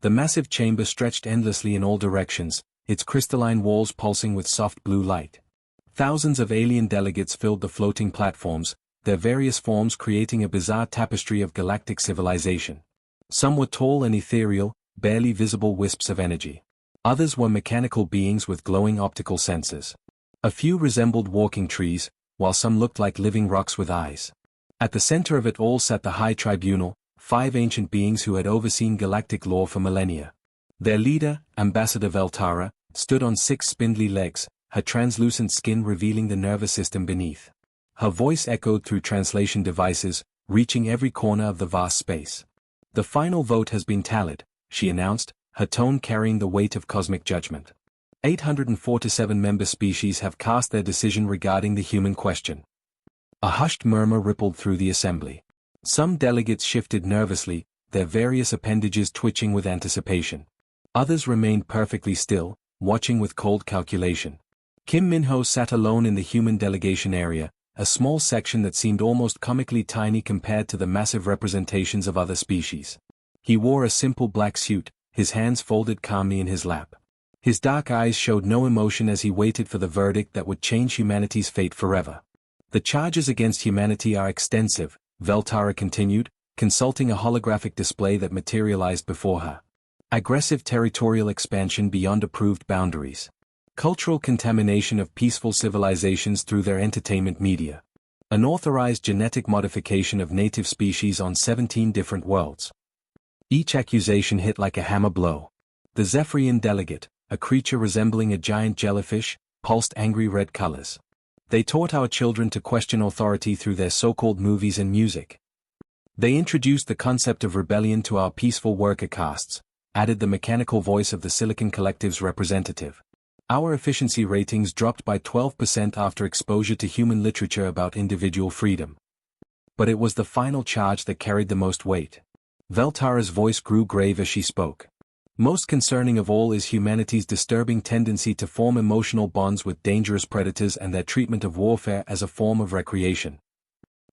The massive chamber stretched endlessly in all directions, its crystalline walls pulsing with soft blue light. Thousands of alien delegates filled the floating platforms, their various forms creating a bizarre tapestry of galactic civilization. Some were tall and ethereal, barely visible wisps of energy. Others were mechanical beings with glowing optical sensors. A few resembled walking trees, while some looked like living rocks with eyes. At the center of it all sat the High Tribunal, 5 ancient beings who had overseen galactic law for millennia. Their leader, Ambassador Veltara, stood on 6 spindly legs, her translucent skin revealing the nervous system beneath. Her voice echoed through translation devices, reaching every corner of the vast space. "The final vote has been tallied," she announced, her tone carrying the weight of cosmic judgment. 847 member species have cast their decision regarding the human question. A hushed murmur rippled through the assembly. Some delegates shifted nervously, their various appendages twitching with anticipation. Others remained perfectly still, watching with cold calculation. Kim Minho sat alone in the human delegation area, a small section that seemed almost comically tiny compared to the massive representations of other species. He wore a simple black suit, his hands folded calmly in his lap. His dark eyes showed no emotion as he waited for the verdict that would change humanity's fate forever. "The charges against humanity are extensive," Veltara continued, consulting a holographic display that materialized before her. "Aggressive territorial expansion beyond approved boundaries. Cultural contamination of peaceful civilizations through their entertainment media. Unauthorized genetic modification of native species on 17 different worlds." Each accusation hit like a hammer blow. The Zephyrian delegate, a creature resembling a giant jellyfish, pulsed angry red colors. "They taught our children to question authority through their so-called movies and music. They introduced the concept of rebellion to our peaceful worker castes," added the mechanical voice of the Silicon Collective's representative. "Our efficiency ratings dropped by 12% after exposure to human literature about individual freedom." But it was the final charge that carried the most weight. Veltara's voice grew grave as she spoke. "Most concerning of all is humanity's disturbing tendency to form emotional bonds with dangerous predators and their treatment of warfare as a form of recreation."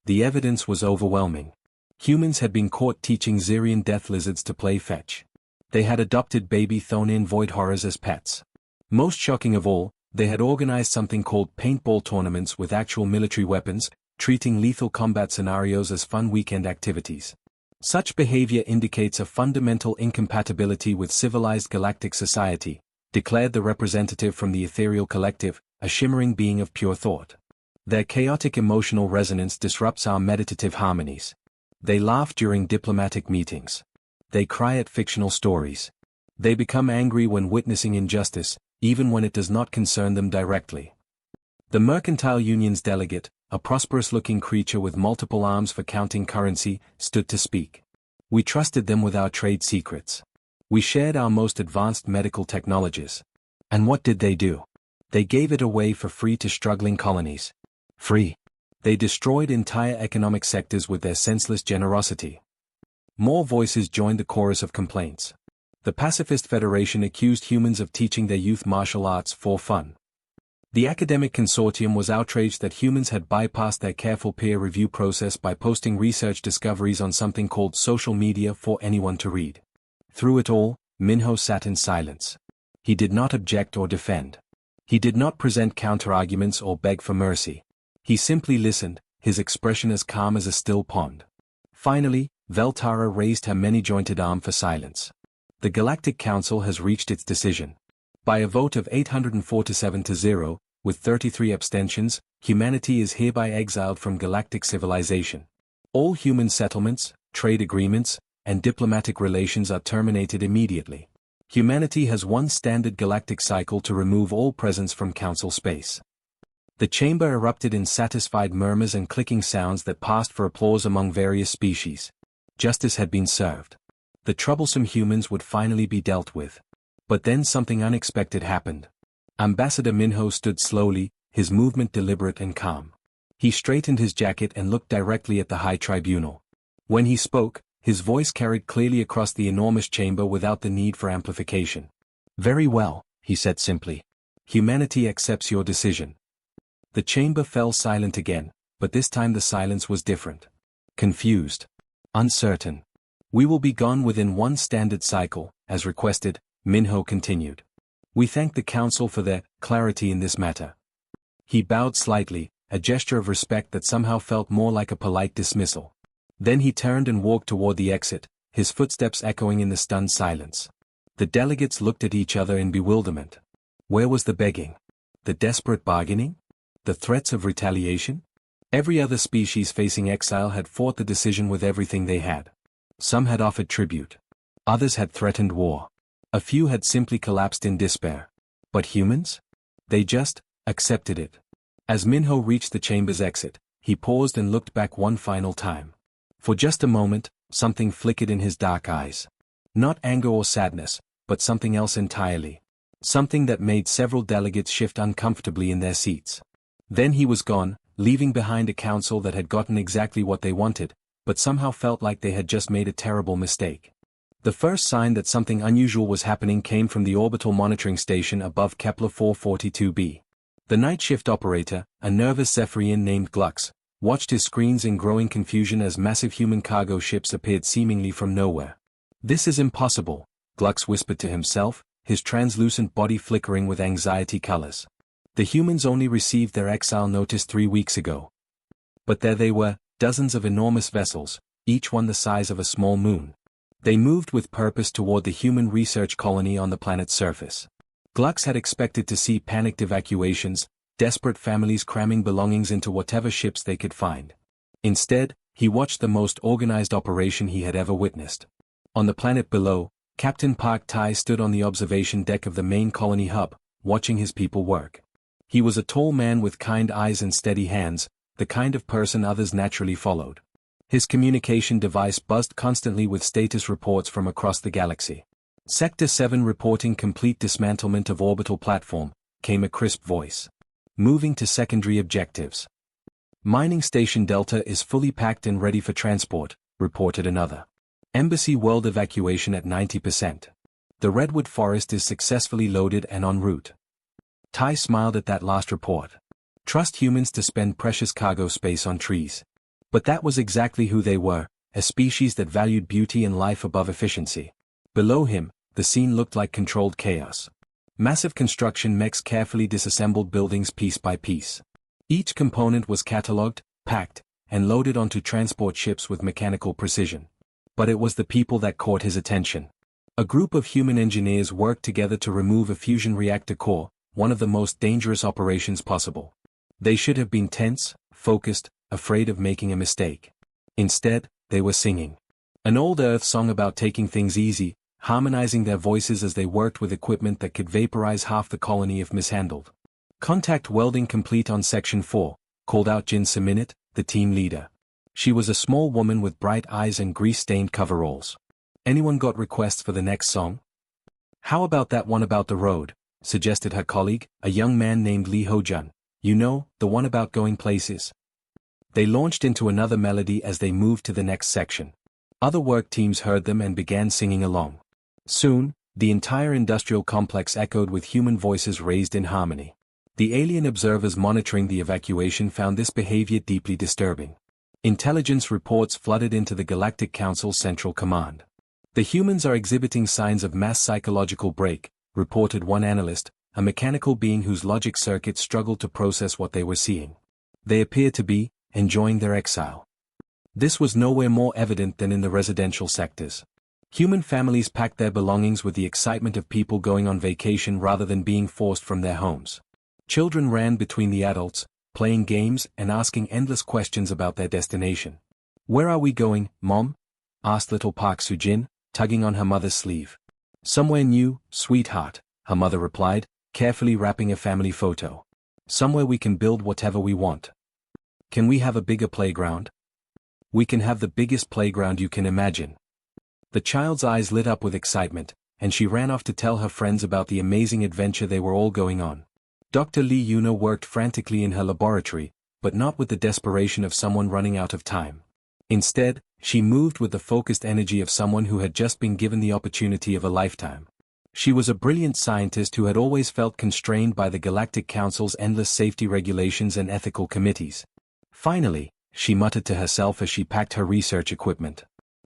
The evidence was overwhelming. Humans had been caught teaching Xerian death lizards to play fetch. They had adopted baby Thonin void horrors as pets. Most shocking of all, they had organized something called paintball tournaments with actual military weapons, treating lethal combat scenarios as fun weekend activities. "Such behavior indicates a fundamental incompatibility with civilized galactic society," declared the representative from the Ethereal Collective, a shimmering being of pure thought. "Their chaotic emotional resonance disrupts our meditative harmonies. They laugh during diplomatic meetings. They cry at fictional stories. They become angry when witnessing injustice, even when it does not concern them directly." The Mercantile Union's delegate, a prosperous-looking creature with multiple arms for counting currency, stood to speak. "We trusted them with our trade secrets. We shared our most advanced medical technologies. And what did they do? They gave it away for free to struggling colonies. Free. They destroyed entire economic sectors with their senseless generosity." More voices joined the chorus of complaints. The Pacifist Federation accused humans of teaching their youth martial arts for fun. The academic consortium was outraged that humans had bypassed their careful peer review process by posting research discoveries on something called social media for anyone to read. Through it all, Minho sat in silence. He did not object or defend. He did not present counterarguments or beg for mercy. He simply listened, his expression as calm as a still pond. Finally, Veltara raised her many-jointed arm for silence. "The Galactic Council has reached its decision. By a vote of 847 to 0, with 33 abstentions, humanity is hereby exiled from galactic civilization. All human settlements, trade agreements, and diplomatic relations are terminated immediately. Humanity has one standard galactic cycle to remove all presence from Council space." The chamber erupted in satisfied murmurs and clicking sounds that passed for applause among various species. Justice had been served. The troublesome humans would finally be dealt with. But then something unexpected happened. Ambassador Minho stood slowly, his movement deliberate and calm. He straightened his jacket and looked directly at the High Tribunal. When he spoke, his voice carried clearly across the enormous chamber without the need for amplification. "Very well," he said simply. "Humanity accepts your decision." The chamber fell silent again, but this time the silence was different. Confused. Uncertain. We will be gone within one standard cycle, as requested, Minho continued. We thank the Council for their clarity in this matter. He bowed slightly, a gesture of respect that somehow felt more like a polite dismissal. Then he turned and walked toward the exit, his footsteps echoing in the stunned silence. The delegates looked at each other in bewilderment. Where was the begging? The desperate bargaining? The threats of retaliation? Every other species facing exile had fought the decision with everything they had. Some had offered tribute. Others had threatened war. A few had simply collapsed in despair. But humans? They just accepted it. As Minho reached the chamber's exit, he paused and looked back one final time. For just a moment, something flickered in his dark eyes. Not anger or sadness, but something else entirely. Something that made several delegates shift uncomfortably in their seats. Then he was gone, leaving behind a council that had gotten exactly what they wanted, but somehow felt like they had just made a terrible mistake. The first sign that something unusual was happening came from the orbital monitoring station above Kepler 442b. The night shift operator, a nervous Zephyrian named Glux, watched his screens in growing confusion as massive human cargo ships appeared seemingly from nowhere. This is impossible, Glux whispered to himself, his translucent body flickering with anxiety colors. The humans only received their exile notice 3 weeks ago. But there they were, dozens of enormous vessels, each one the size of a small moon. They moved with purpose toward the human research colony on the planet's surface. Glux had expected to see panicked evacuations, desperate families cramming belongings into whatever ships they could find. Instead, he watched the most organized operation he had ever witnessed. On the planet below, Captain Park Tai stood on the observation deck of the main colony hub, watching his people work. He was a tall man with kind eyes and steady hands, the kind of person others naturally followed. His communication device buzzed constantly with status reports from across the galaxy. Sector 7 reporting complete dismantlement of orbital platform, came a crisp voice. Moving to secondary objectives. Mining Station Delta is fully packed and ready for transport, reported another. Embassy world evacuation at 90%. The Redwood Forest is successfully loaded and en route. Tai smiled at that last report. Trust humans to spend precious cargo space on trees. But that was exactly who they were, a species that valued beauty and life above efficiency. Below him, the scene looked like controlled chaos. Massive construction mechs carefully disassembled buildings piece by piece. Each component was catalogued, packed, and loaded onto transport ships with mechanical precision. But it was the people that caught his attention. A group of human engineers worked together to remove a fusion reactor core, one of the most dangerous operations possible. They should have been tense, focused, afraid of making a mistake. Instead, they were singing an old Earth song about taking things easy, harmonizing their voices as they worked with equipment that could vaporize half the colony if mishandled. Contact welding complete on Section 4, called out Jin Seminit, the team leader. She was a small woman with bright eyes and grease-stained coveralls. Anyone got requests for the next song? How about that one about the road, suggested her colleague, a young man named Lee Ho-jun. You know, the one about going places. They launched into another melody as they moved to the next section. Other work teams heard them and began singing along. Soon, the entire industrial complex echoed with human voices raised in harmony. The alien observers monitoring the evacuation found this behavior deeply disturbing. Intelligence reports flooded into the Galactic Council's Central Command. The humans are exhibiting signs of mass psychological break, reported one analyst, a mechanical being whose logic circuits struggled to process what they were seeing. They appear to be enjoying their exile. This was nowhere more evident than in the residential sectors. Human families packed their belongings with the excitement of people going on vacation rather than being forced from their homes. Children ran between the adults, playing games and asking endless questions about their destination. Where are we going, Mom? Asked little Park Soo-jin, tugging on her mother's sleeve. Somewhere new, sweetheart, her mother replied, carefully wrapping a family photo. Somewhere we can build whatever we want. Can we have a bigger playground? We can have the biggest playground you can imagine. The child's eyes lit up with excitement, and she ran off to tell her friends about the amazing adventure they were all going on. Dr. Lee Yuna worked frantically in her laboratory, but not with the desperation of someone running out of time. Instead, she moved with the focused energy of someone who had just been given the opportunity of a lifetime. She was a brilliant scientist who had always felt constrained by the Galactic Council's endless safety regulations and ethical committees. Finally, she muttered to herself as she packed her research equipment.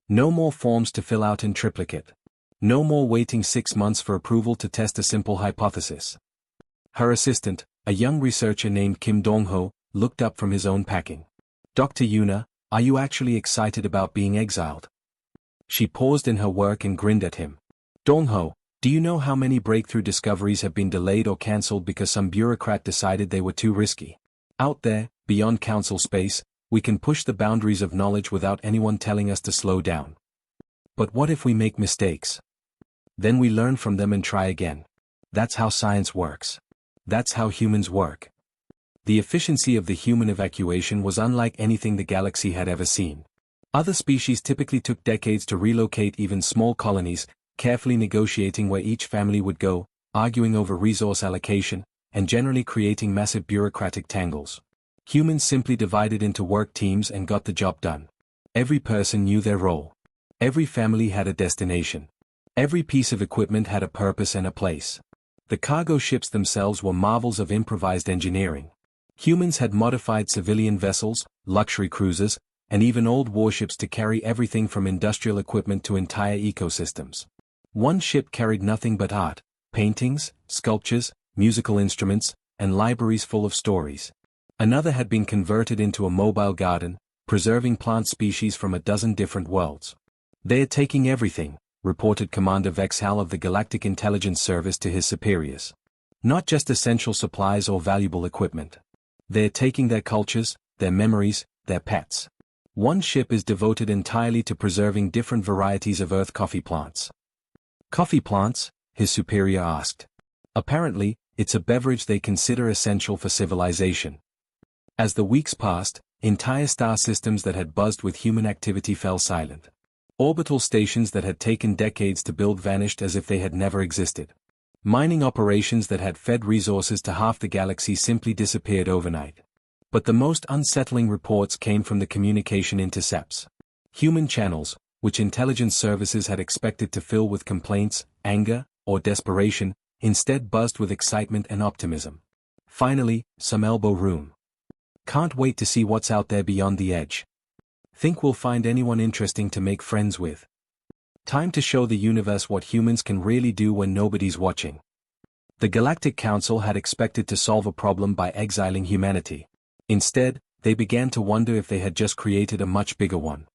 No more forms to fill out in triplicate. No more waiting 6 months for approval to test a simple hypothesis. Her assistant, a young researcher named Kim Dong-ho, looked up from his own packing. "Dr. Yuna, are you actually excited about being exiled?" She paused in her work and grinned at him. "Dong-ho, do you know how many breakthrough discoveries have been delayed or cancelled because some bureaucrat decided they were too risky? Out there, beyond council space, we can push the boundaries of knowledge without anyone telling us to slow down. But what if we make mistakes? Then we learn from them and try again. That's how science works. That's how humans work." The efficiency of the human evacuation was unlike anything the galaxy had ever seen. Other species typically took decades to relocate even small colonies, carefully negotiating where each family would go, arguing over resource allocation, and generally creating massive bureaucratic tangles. Humans simply divided into work teams and got the job done. Every person knew their role. Every family had a destination. Every piece of equipment had a purpose and a place. The cargo ships themselves were marvels of improvised engineering. Humans had modified civilian vessels, luxury cruisers, and even old warships to carry everything from industrial equipment to entire ecosystems. One ship carried nothing but art, paintings, sculptures, musical instruments, and libraries full of stories. Another had been converted into a mobile garden, preserving plant species from a dozen different worlds. "They are taking everything," reported Commander Vexhal of the Galactic Intelligence Service to his superiors. "Not just essential supplies or valuable equipment. They are taking their cultures, their memories, their pets. One ship is devoted entirely to preserving different varieties of Earth coffee plants." "Coffee plants?" his superior asked. "Apparently, it's a beverage they consider essential for civilization." As the weeks passed, entire star systems that had buzzed with human activity fell silent. Orbital stations that had taken decades to build vanished as if they had never existed. Mining operations that had fed resources to half the galaxy simply disappeared overnight. But the most unsettling reports came from the communication intercepts. Human channels, which intelligence services had expected to fill with complaints, anger, or desperation, instead buzzed with excitement and optimism. "Finally, some elbow room. Can't wait to see what's out there beyond the edge. Think we'll find anyone interesting to make friends with. Time to show the universe what humans can really do when nobody's watching." The Galactic Council had expected to solve a problem by exiling humanity. Instead, they began to wonder if they had just created a much bigger one.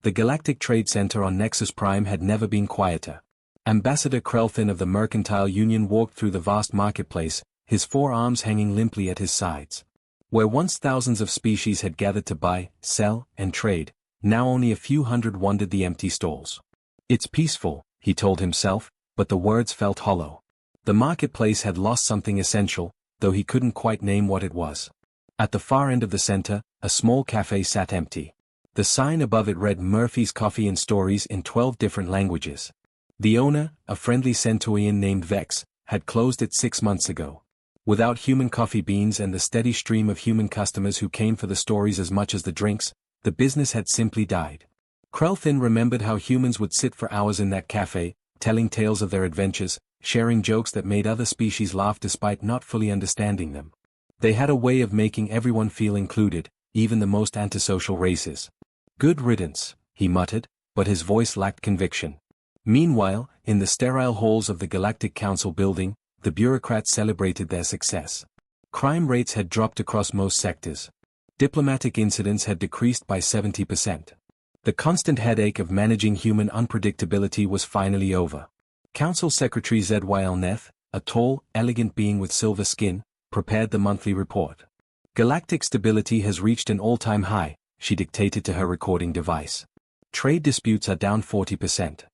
The Galactic Trade Center on Nexus Prime had never been quieter. Ambassador Krelthin of the Mercantile Union walked through the vast marketplace, his 4 arms hanging limply at his sides. Where once thousands of species had gathered to buy, sell, and trade, now only a few hundred wandered the empty stalls. "It's peaceful," he told himself, but the words felt hollow. The marketplace had lost something essential, though he couldn't quite name what it was. At the far end of the center, a small cafe sat empty. The sign above it read Murphy's Coffee and Stories in 12 different languages. The owner, a friendly Centaurian named Vex, had closed it 6 months ago. Without human coffee beans and the steady stream of human customers who came for the stories as much as the drinks, the business had simply died. Krelthin remembered how humans would sit for hours in that cafe, telling tales of their adventures, sharing jokes that made other species laugh despite not fully understanding them. They had a way of making everyone feel included, even the most antisocial races. "Good riddance," he muttered, but his voice lacked conviction. Meanwhile, in the sterile halls of the Galactic Council building, the bureaucrats celebrated their success. Crime rates had dropped across most sectors. Diplomatic incidents had decreased by 70%. The constant headache of managing human unpredictability was finally over. Council Secretary ZYL Neth, a tall, elegant being with silver skin, prepared the monthly report. "Galactic stability has reached an all-time high," she dictated to her recording device. "Trade disputes are down 40%.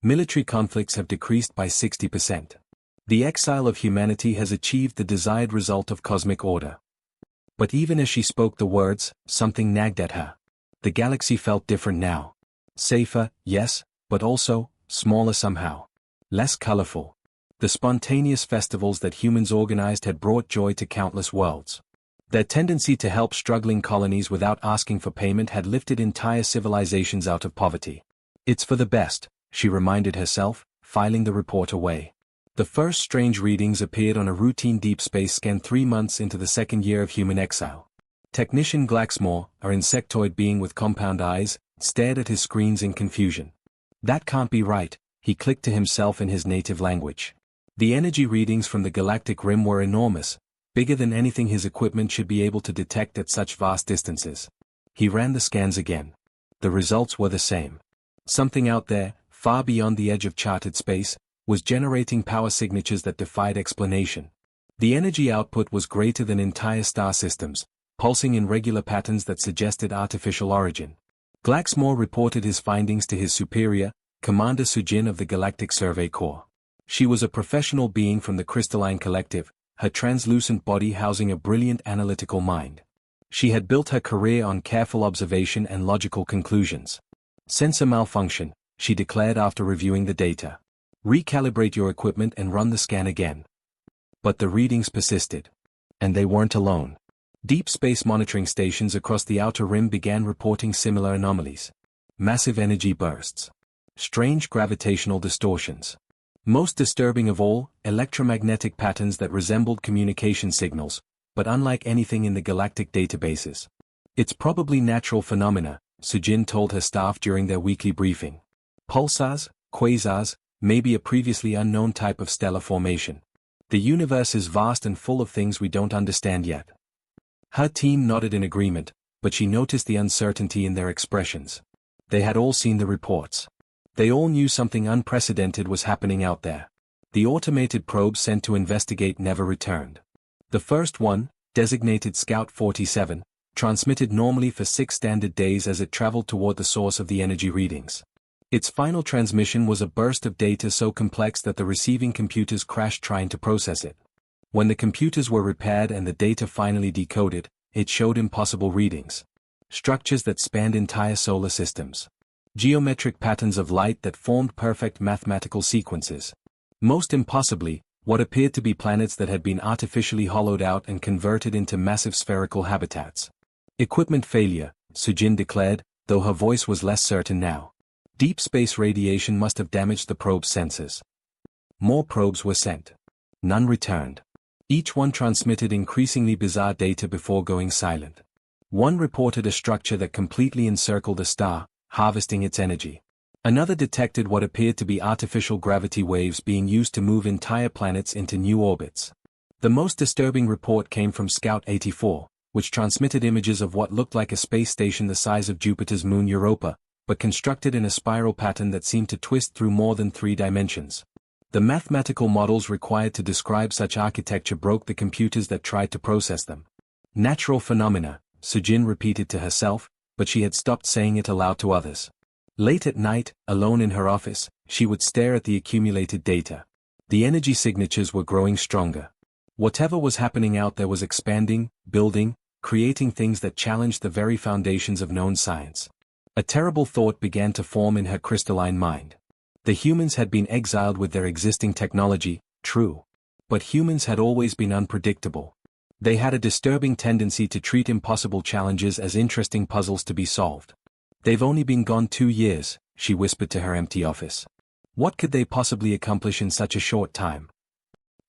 Military conflicts have decreased by 60%. The exile of humanity has achieved the desired result of cosmic order." But even as she spoke the words, something nagged at her. The galaxy felt different now. Safer, yes, but also, smaller somehow. Less colorful. The spontaneous festivals that humans organized had brought joy to countless worlds. Their tendency to help struggling colonies without asking for payment had lifted entire civilizations out of poverty. "It's for the best," she reminded herself, filing the report away. The first strange readings appeared on a routine deep space scan 3 months into the second year of human exile. Technician Glaxmore, an insectoid being with compound eyes, stared at his screens in confusion. That can't be right, he clicked to himself in his native language. The energy readings from the galactic rim were enormous, bigger than anything his equipment should be able to detect at such vast distances. He ran the scans again. The results were the same. Something out there, far beyond the edge of charted space, was generating power signatures that defied explanation. The energy output was greater than entire star systems, pulsing in regular patterns that suggested artificial origin. Glaxmore reported his findings to his superior, Commander Sujin of the Galactic Survey Corps. She was a professional being from the Crystalline Collective, her translucent body housing a brilliant analytical mind. She had built her career on careful observation and logical conclusions. Sensor malfunction, she declared after reviewing the data. Recalibrate your equipment and run the scan again. But the readings persisted. And they weren't alone. Deep space monitoring stations across the outer rim began reporting similar anomalies. Massive energy bursts. Strange gravitational distortions. Most disturbing of all, electromagnetic patterns that resembled communication signals, but unlike anything in the galactic databases. It's probably natural phenomena, Sujin told her staff during their weekly briefing. Pulsars, quasars, maybe a previously unknown type of stellar formation. The universe is vast and full of things we don't understand yet. Her team nodded in agreement, but she noticed the uncertainty in their expressions. They had all seen the reports. They all knew something unprecedented was happening out there. The automated probe sent to investigate never returned. The first one, designated Scout 47, transmitted normally for 6 standard days as it traveled toward the source of the energy readings. Its final transmission was a burst of data so complex that the receiving computers crashed trying to process it. When the computers were repaired and the data finally decoded, it showed impossible readings. Structures that spanned entire solar systems. Geometric patterns of light that formed perfect mathematical sequences. Most impossibly, what appeared to be planets that had been artificially hollowed out and converted into massive spherical habitats. Equipment failure, Sujin declared, though her voice was less certain now. Deep space radiation must have damaged the probe's sensors. More probes were sent. None returned. Each one transmitted increasingly bizarre data before going silent. One reported a structure that completely encircled a star, harvesting its energy. Another detected what appeared to be artificial gravity waves being used to move entire planets into new orbits. The most disturbing report came from Scout 84, which transmitted images of what looked like a space station the size of Jupiter's moon Europa, but constructed in a spiral pattern that seemed to twist through more than 3 dimensions. The mathematical models required to describe such architecture broke the computers that tried to process them. Natural phenomena, Sujin repeated to herself, but she had stopped saying it aloud to others. Late at night, alone in her office, she would stare at the accumulated data. The energy signatures were growing stronger. Whatever was happening out there was expanding, building, creating things that challenged the very foundations of known science. A terrible thought began to form in her crystalline mind. The humans had been exiled with their existing technology, true. But humans had always been unpredictable. They had a disturbing tendency to treat impossible challenges as interesting puzzles to be solved. They've only been gone 2 years, she whispered to her empty office. What could they possibly accomplish in such a short time?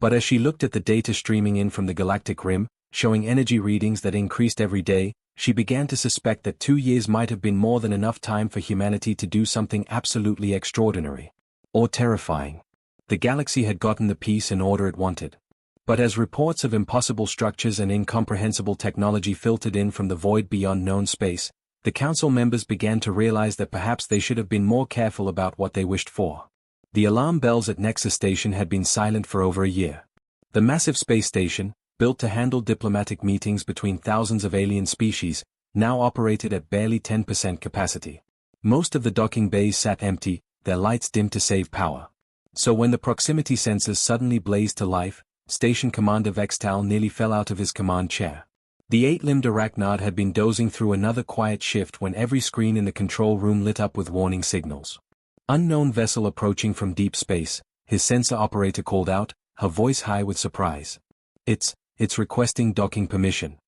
But as she looked at the data streaming in from the galactic rim, showing energy readings that increased every day, she began to suspect that 2 years might have been more than enough time for humanity to do something absolutely extraordinary. Or terrifying. The galaxy had gotten the peace and order it wanted. But as reports of impossible structures and incomprehensible technology filtered in from the void beyond known space, the council members began to realize that perhaps they should have been more careful about what they wished for. The alarm bells at Nexus Station had been silent for over a year. The massive space station, built to handle diplomatic meetings between thousands of alien species, now operated at barely 10% capacity. Most of the docking bays sat empty, their lights dimmed to save power. So when the proximity sensors suddenly blazed to life, Station Commander Vextal nearly fell out of his command chair. The 8-limbed arachnid had been dozing through another quiet shift when every screen in the control room lit up with warning signals. Unknown vessel approaching from deep space, his sensor operator called out, her voice high with surprise. It's requesting docking permission.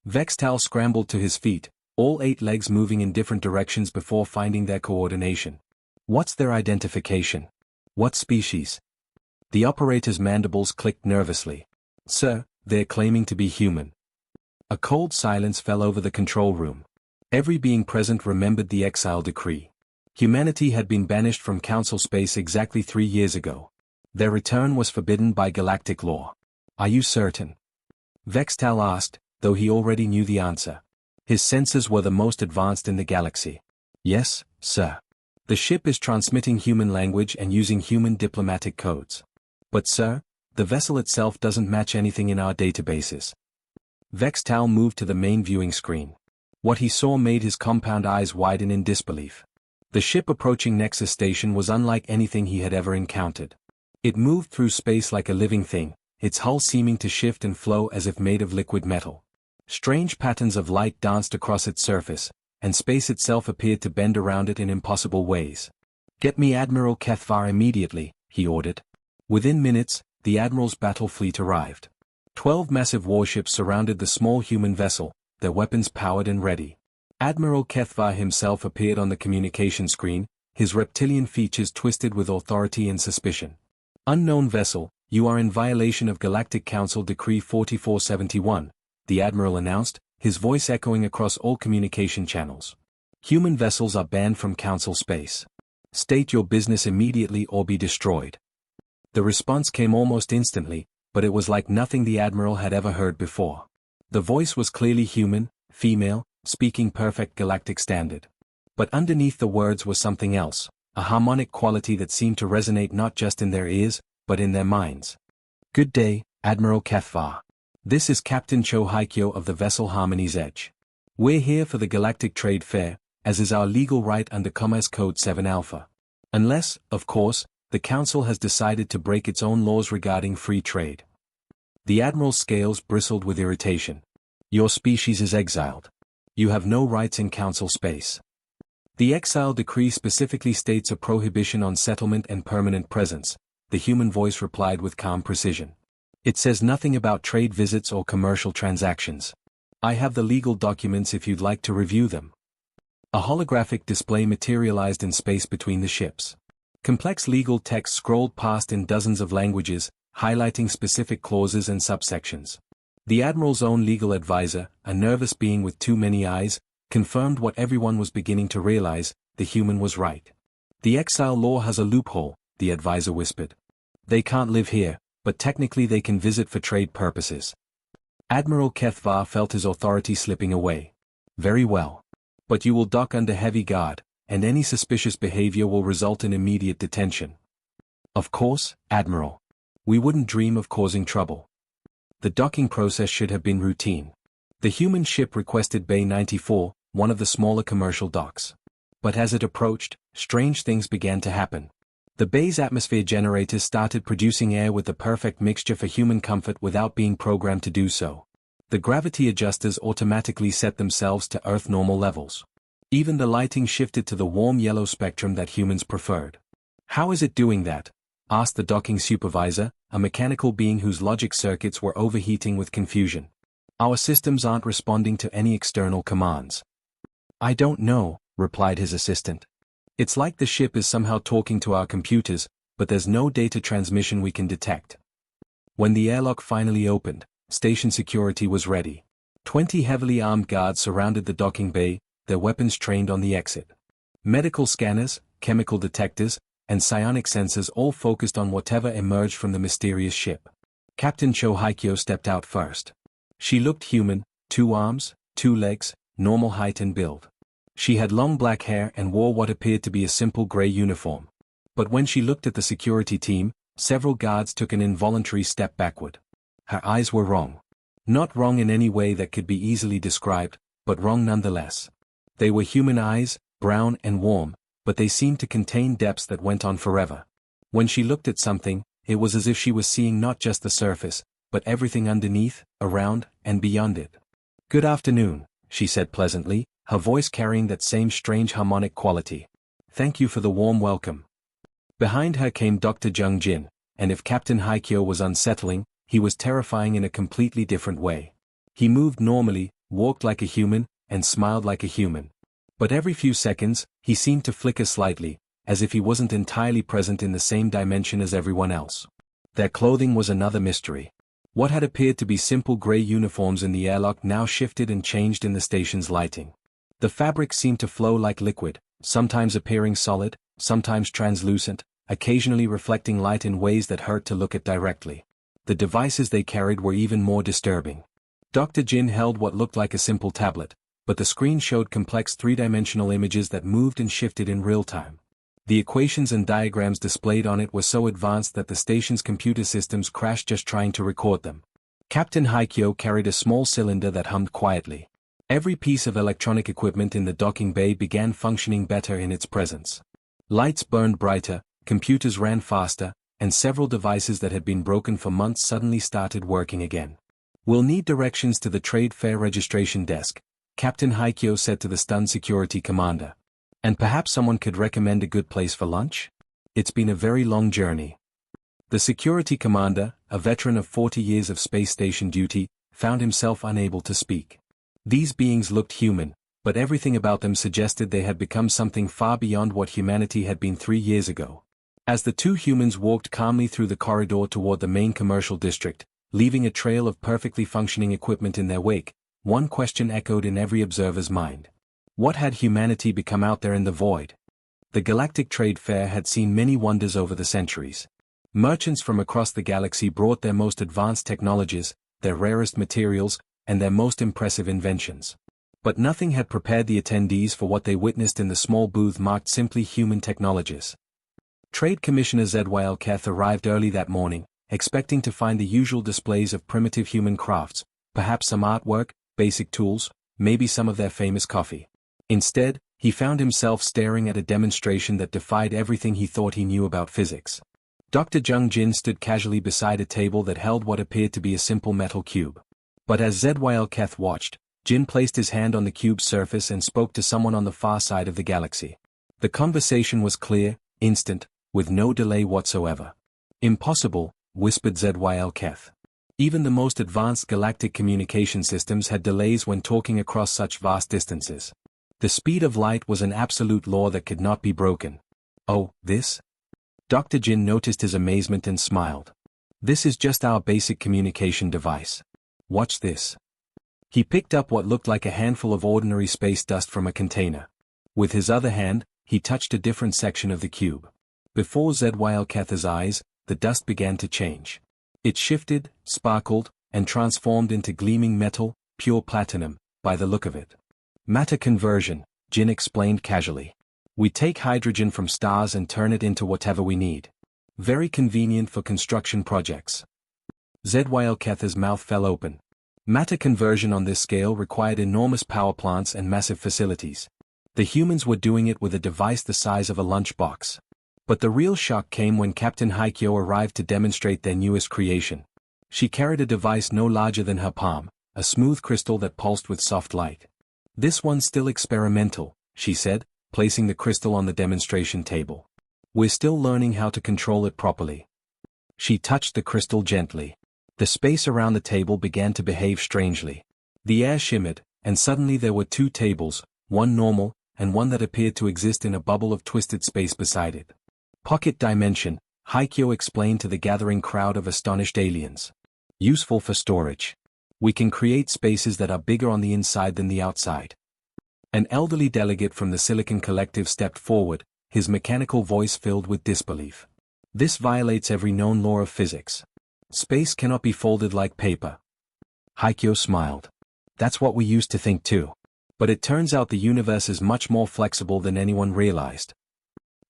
Vextal scrambled to his feet, all 8 legs moving in different directions before finding their coordination. What's their identification? What species? The operator's mandibles clicked nervously. Sir, they're claiming to be human. A cold silence fell over the control room. Every being present remembered the Exile decree. Humanity had been banished from Council space exactly 3 years ago. Their return was forbidden by galactic law. Are you certain? Vextal asked, though he already knew the answer. His senses were the most advanced in the galaxy. Yes, sir. The ship is transmitting human language and using human diplomatic codes. But sir, the vessel itself doesn't match anything in our databases. Vextal moved to the main viewing screen. What he saw made his compound eyes widen in disbelief. The ship approaching Nexus Station was unlike anything he had ever encountered. It moved through space like a living thing, its hull seeming to shift and flow as if made of liquid metal. Strange patterns of light danced across its surface, and space itself appeared to bend around it in impossible ways. Get me Admiral Kethvar immediately, he ordered. Within minutes, the Admiral's battle fleet arrived. 12 massive warships surrounded the small human vessel, their weapons powered and ready. Admiral Kethvar himself appeared on the communication screen, his reptilian features twisted with authority and suspicion. Unknown vessel, you are in violation of Galactic Council Decree 4471, the Admiral announced, his voice echoing across all communication channels. Human vessels are banned from Council space. State your business immediately or be destroyed. The response came almost instantly, but it was like nothing the Admiral had ever heard before. The voice was clearly human, female, speaking perfect galactic standard. But underneath the words was something else, a harmonic quality that seemed to resonate not just in their ears, but in their minds. Good day, Admiral Kethvar. This is Captain Cho Haikyo of the vessel Harmony's Edge. We're here for the Galactic Trade Fair, as is our legal right under Commerce Code 7 Alpha. Unless, of course, the Council has decided to break its own laws regarding free trade. The Admiral's scales bristled with irritation. Your species is exiled. You have no rights in Council space. The Exile Decree specifically states a prohibition on settlement and permanent presence, the human voice replied with calm precision. It says nothing about trade visits or commercial transactions. I have the legal documents if you'd like to review them. A holographic display materialized in space between the ships. Complex legal text scrolled past in dozens of languages, highlighting specific clauses and subsections. The Admiral's own legal advisor, a nervous being with too many eyes, confirmed what everyone was beginning to realize, the human was right. The exile law has a loophole, the advisor whispered. They can't live here, but technically they can visit for trade purposes. Admiral Kethvar felt his authority slipping away. Very well. But you will dock under heavy guard, and any suspicious behavior will result in immediate detention. Of course, Admiral. We wouldn't dream of causing trouble. The docking process should have been routine. The human ship requested Bay 94, one of the smaller commercial docks. But as it approached, strange things began to happen. The bay's atmosphere generators started producing air with the perfect mixture for human comfort without being programmed to do so. The gravity adjusters automatically set themselves to Earth normal levels. Even the lighting shifted to the warm yellow spectrum that humans preferred. How is it doing that? Asked the docking supervisor, a mechanical being whose logic circuits were overheating with confusion. Our systems aren't responding to any external commands. I don't know, replied his assistant. It's like the ship is somehow talking to our computers, but there's no data transmission we can detect. When the airlock finally opened, station security was ready. 20 heavily armed guards surrounded the docking bay, their weapons trained on the exit. Medical scanners, chemical detectors, and psionic sensors all focused on whatever emerged from the mysterious ship. Captain Cho Haikyo stepped out first. She looked human, 2 arms, 2 legs, normal height and build. She had long black hair and wore what appeared to be a simple gray uniform. But when she looked at the security team, several guards took an involuntary step backward. Her eyes were wrong. Not wrong in any way that could be easily described, but wrong nonetheless. They were human eyes, brown and warm, but they seemed to contain depths that went on forever. When she looked at something, it was as if she was seeing not just the surface, but everything underneath, around, and beyond it. Good afternoon, she said pleasantly, her voice carrying that same strange harmonic quality. Thank you for the warm welcome. Behind her came Dr. Jung Jin, and if Captain Haikyo was unsettling, he was terrifying in a completely different way. He moved normally, walked like a human, and smiled like a human. But every few seconds, he seemed to flicker slightly, as if he wasn't entirely present in the same dimension as everyone else. Their clothing was another mystery. What had appeared to be simple gray uniforms in the airlock now shifted and changed in the station's lighting. The fabric seemed to flow like liquid, sometimes appearing solid, sometimes translucent, occasionally reflecting light in ways that hurt to look at directly. The devices they carried were even more disturbing. Dr. Jin held what looked like a simple tablet, but the screen showed complex three-dimensional images that moved and shifted in real time. The equations and diagrams displayed on it were so advanced that the station's computer systems crashed just trying to record them. Captain Haikyo carried a small cylinder that hummed quietly. Every piece of electronic equipment in the docking bay began functioning better in its presence. Lights burned brighter, computers ran faster, and several devices that had been broken for months suddenly started working again. "We'll need directions to the trade fair registration desk," Captain Haikyo said to the stunned security commander. "And perhaps someone could recommend a good place for lunch? It's been a very long journey." The security commander, a veteran of 40 years of space station duty, found himself unable to speak. These beings looked human, but everything about them suggested they had become something far beyond what humanity had been 3 years ago. As the two humans walked calmly through the corridor toward the main commercial district, leaving a trail of perfectly functioning equipment in their wake, one question echoed in every observer's mind. What had humanity become out there in the void? The Galactic Trade Fair had seen many wonders over the centuries. Merchants from across the galaxy brought their most advanced technologies, their rarest materials, and their most impressive inventions. But nothing had prepared the attendees for what they witnessed in the small booth marked simply human technologies. Trade Commissioner ZYL Keth arrived early that morning, expecting to find the usual displays of primitive human crafts, perhaps some artwork, basic tools, maybe some of their famous coffee. Instead, he found himself staring at a demonstration that defied everything he thought he knew about physics. Dr. Jung Jin stood casually beside a table that held what appeared to be a simple metal cube. But as ZYL Keth watched, Jin placed his hand on the cube's surface and spoke to someone on the far side of the galaxy. The conversation was clear, instant, with no delay whatsoever. "Impossible," whispered ZYL Keth. Even the most advanced galactic communication systems had delays when talking across such vast distances. The speed of light was an absolute law that could not be broken. "Oh, this?" Dr. Jin noticed his amazement and smiled. "This is just our basic communication device. Watch this." He picked up what looked like a handful of ordinary space dust from a container. With his other hand, he touched a different section of the cube. Before ZYL Keth's eyes, the dust began to change. It shifted, sparkled, and transformed into gleaming metal, pure platinum, by the look of it. "Matter conversion," Jin explained casually. "We take hydrogen from stars and turn it into whatever we need. Very convenient for construction projects." ZYL Keth's mouth fell open. Matter conversion on this scale required enormous power plants and massive facilities. The humans were doing it with a device the size of a lunchbox. But the real shock came when Captain Haikyo arrived to demonstrate their newest creation. She carried a device no larger than her palm, a smooth crystal that pulsed with soft light. "This one's still experimental," she said, placing the crystal on the demonstration table. "We're still learning how to control it properly." She touched the crystal gently. The space around the table began to behave strangely. The air shimmered, and suddenly there were two tables, one normal, and one that appeared to exist in a bubble of twisted space beside it. "Pocket dimension," Haikyo explained to the gathering crowd of astonished aliens. "Useful for storage. We can create spaces that are bigger on the inside than the outside." An elderly delegate from the Silicon Collective stepped forward, his mechanical voice filled with disbelief. "This violates every known law of physics. Space cannot be folded like paper." Haikyo smiled. "That's what we used to think too. But it turns out the universe is much more flexible than anyone realized."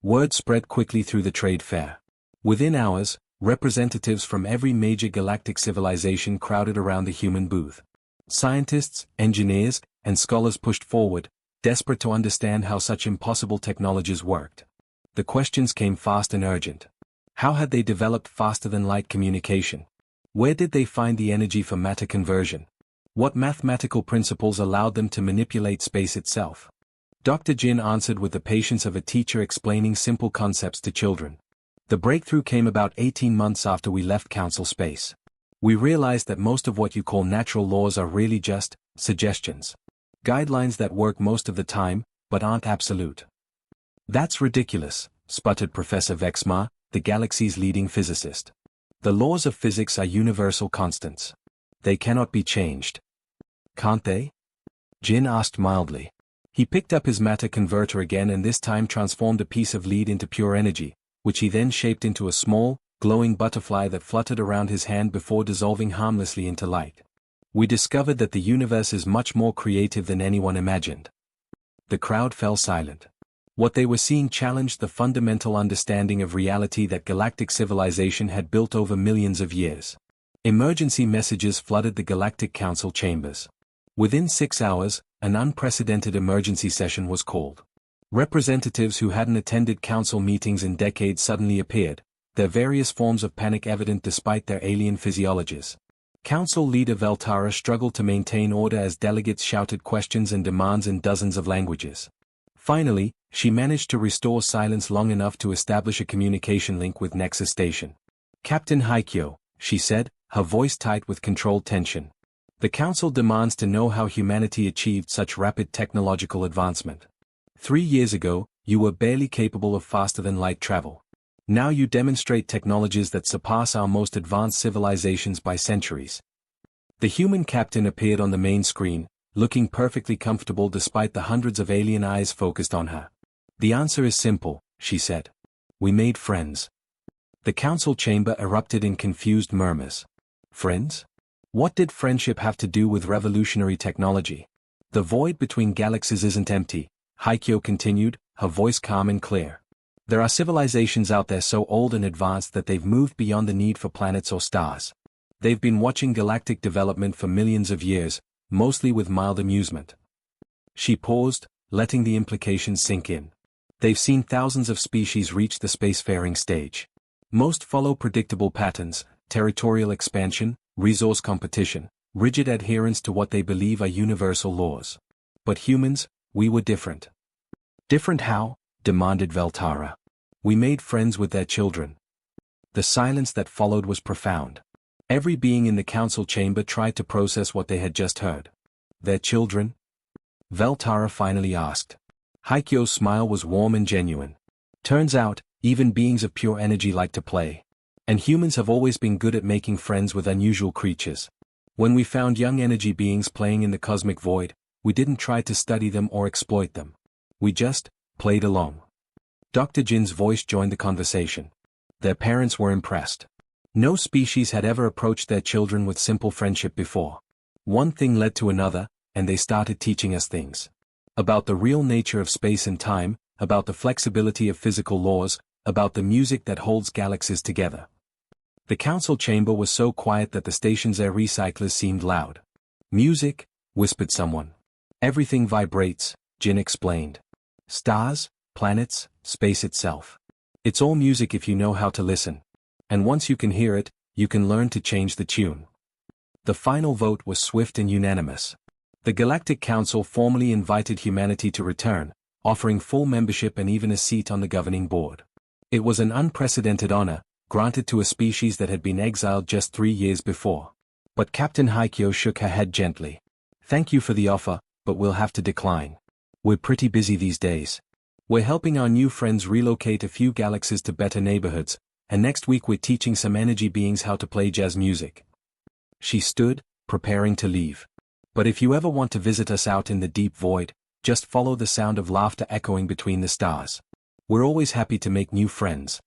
Word spread quickly through the trade fair. Within hours, representatives from every major galactic civilization crowded around the human booth. Scientists, engineers, and scholars pushed forward, desperate to understand how such impossible technologies worked. The questions came fast and urgent. How had they developed faster-than-light communication? Where did they find the energy for matter conversion? What mathematical principles allowed them to manipulate space itself? Dr. Jin answered with the patience of a teacher explaining simple concepts to children. "The breakthrough came about 18 months after we left Council Space. We realized that most of what you call natural laws are really just suggestions. Guidelines that work most of the time, but aren't absolute." "That's ridiculous," sputtered Professor Vexmar, the galaxy's leading physicist. "The laws of physics are universal constants. They cannot be changed." "Can't they?" Jin asked mildly. He picked up his matter converter again and this time transformed a piece of lead into pure energy, which he then shaped into a small, glowing butterfly that fluttered around his hand before dissolving harmlessly into light. We discovered that the universe is much more creative than anyone imagined. The crowd fell silent. What they were seeing challenged the fundamental understanding of reality that galactic civilization had built over millions of years. Emergency messages flooded the Galactic Council chambers. Within 6 hours, an unprecedented emergency session was called. Representatives who hadn't attended council meetings in decades suddenly appeared, their various forms of panic evident despite their alien physiologies. Council leader Veltara struggled to maintain order as delegates shouted questions and demands in dozens of languages. Finally, she managed to restore silence long enough to establish a communication link with Nexus Station. "Captain Haikyo," she said, her voice tight with controlled tension. "The Council demands to know how humanity achieved such rapid technological advancement. 3 years ago, you were barely capable of faster-than-light travel. Now you demonstrate technologies that surpass our most advanced civilizations by centuries." The human captain appeared on the main screen, looking perfectly comfortable despite the hundreds of alien eyes focused on her. "The answer is simple," she said. "We made friends." The council chamber erupted in confused murmurs. Friends? What did friendship have to do with revolutionary technology? "The void between galaxies isn't empty," Haikyo continued, her voice calm and clear. "There are civilizations out there so old and advanced that they've moved beyond the need for planets or stars. They've been watching galactic development for millions of years, mostly with mild amusement." She paused, letting the implications sink in. "They've seen thousands of species reach the spacefaring stage. Most follow predictable patterns: territorial expansion, resource competition, rigid adherence to what they believe are universal laws. But humans, we were different." "Different how?" demanded Veltara. "We made friends with their children." The silence that followed was profound. Every being in the council chamber tried to process what they had just heard. "Their children?" Veltara finally asked. Haikyo's smile was warm and genuine. "Turns out, even beings of pure energy like to play. And humans have always been good at making friends with unusual creatures. When we found young energy beings playing in the cosmic void, we didn't try to study them or exploit them. We just played along." Dr. Jin's voice joined the conversation. Their parents were impressed. No species had ever approached their children with simple friendship before. One thing led to another, and they started teaching us things. About the real nature of space and time, about the flexibility of physical laws, about the music that holds galaxies together. The council chamber was so quiet that the station's air recyclers seemed loud. "Music?" whispered someone. "Everything vibrates," Jin explained. "Stars, planets, space itself. It's all music if you know how to listen. And once you can hear it, you can learn to change the tune." The final vote was swift and unanimous. The Galactic Council formally invited humanity to return, offering full membership and even a seat on the governing board. It was an unprecedented honor, granted to a species that had been exiled just 3 years before. But Captain Haikyo shook her head gently. "Thank you for the offer, but we'll have to decline. We're pretty busy these days. We're helping our new friends relocate a few galaxies to better neighborhoods, and next week we're teaching some energy beings how to play jazz music." She stood, preparing to leave. "But if you ever want to visit us out in the deep void, just follow the sound of laughter echoing between the stars. We're always happy to make new friends."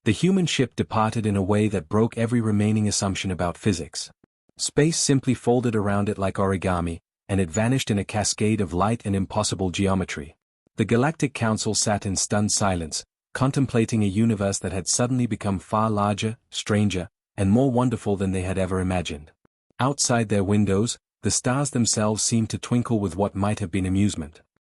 The human ship departed in a way that broke every remaining assumption about physics. Space simply folded around it like origami, and it vanished in a cascade of light and impossible geometry. The Galactic Council sat in stunned silence, contemplating a universe that had suddenly become far larger, stranger, and more wonderful than they had ever imagined. Outside their windows, the stars themselves seemed to twinkle with what might have been amusement.